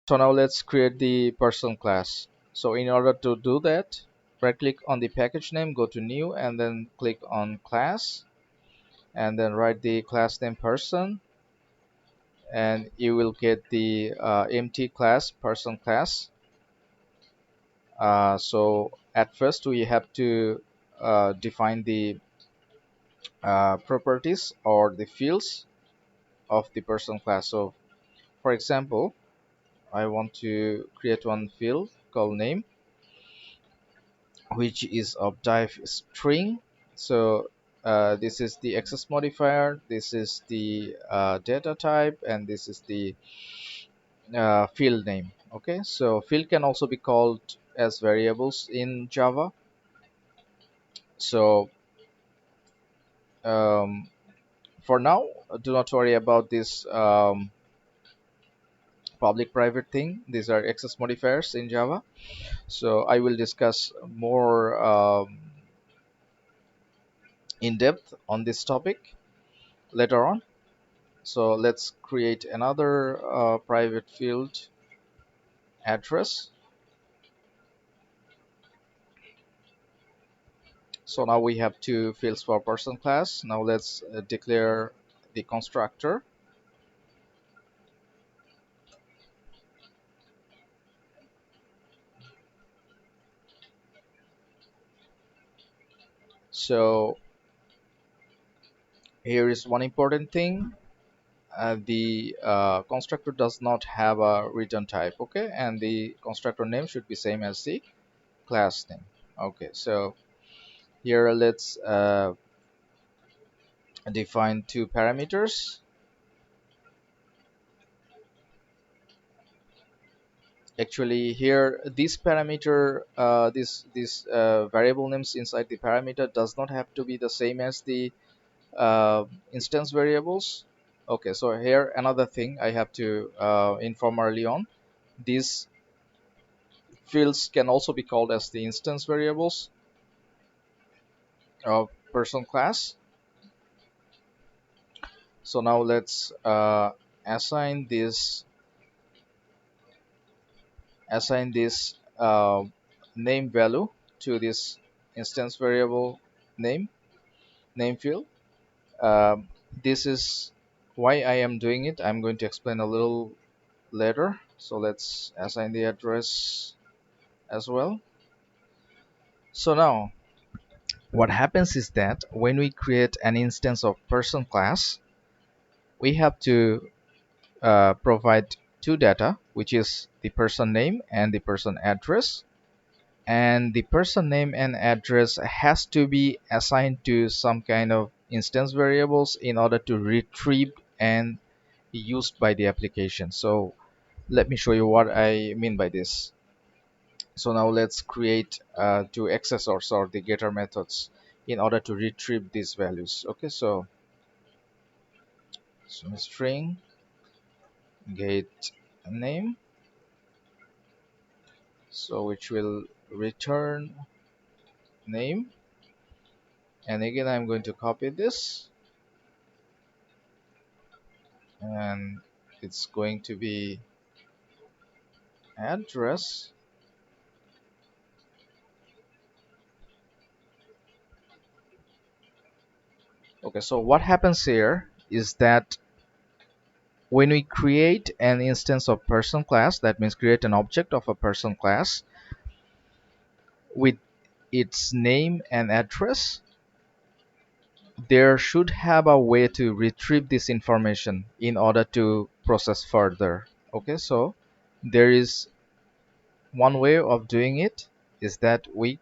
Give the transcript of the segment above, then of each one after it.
So now let's create the person class. So in order to do that, right click on the package name, go to new, and then click on class, and then write the class name person, and you will get the empty class, person class. So at first we have to define the properties or the fields of the person class. So for example, I want to create one field called name, which is of type string. So this is the access modifier, this is the data type, and this is the field name. Okay, so field can also be called as variables in Java. So um, for now, do not worry about this public private thing. These are access modifiers in Java. So I will discuss more in depth on this topic later on. So let's create another private field, address. So now we have two fields for person class. Now let's declare the constructor. So here is one important thing. The constructor does not have a return type. Okay, and the constructor name should be same as the class name. Okay, so here let's define two parameters. Actually here this parameter, this variable names inside the parameter does not have to be the same as the instance variables. Okay, so here another thing I have to inform early on. These fields can also be called as the instance variables of person class. So now let's assign this name value to this instance variable name field. This is why I am doing it. I'm going to explain a little later. So let's assign the address as well. So now what happens is that when we create an instance of person class, we have to provide two data, which is the person name and the person address. And the person name and address has to be assigned to some kind of instance variables in order to retrieve and be used by the application. So let me show you what I mean by this. So now let's create two accessors or the getter methods in order to retrieve these values. Okay, so string get name, so which will return name, and again I'm going to copy this, and it's going to be address. Okay, so what happens here is that when we create an instance of person class, that means create an object of a person class with its name and address, there should have a way to retrieve this information in order to process further. Okay, so there is one way of doing it, is that we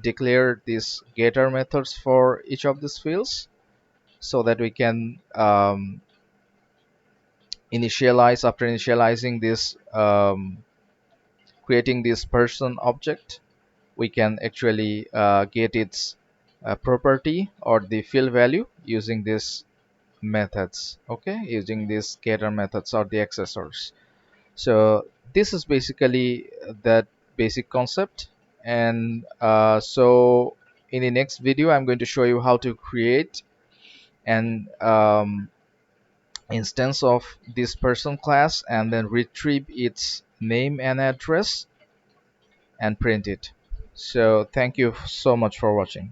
declare these getter methods for each of these fields, so that we can initialize, after initializing this creating this person object, we can actually get its property or the field value using these methods. Okay, using these getter methods or the accessors. So this is basically that basic concept. And so in the next video I'm going to show you how to create and instance of this person class and then retrieve its name and address and print it. So thank you so much for watching.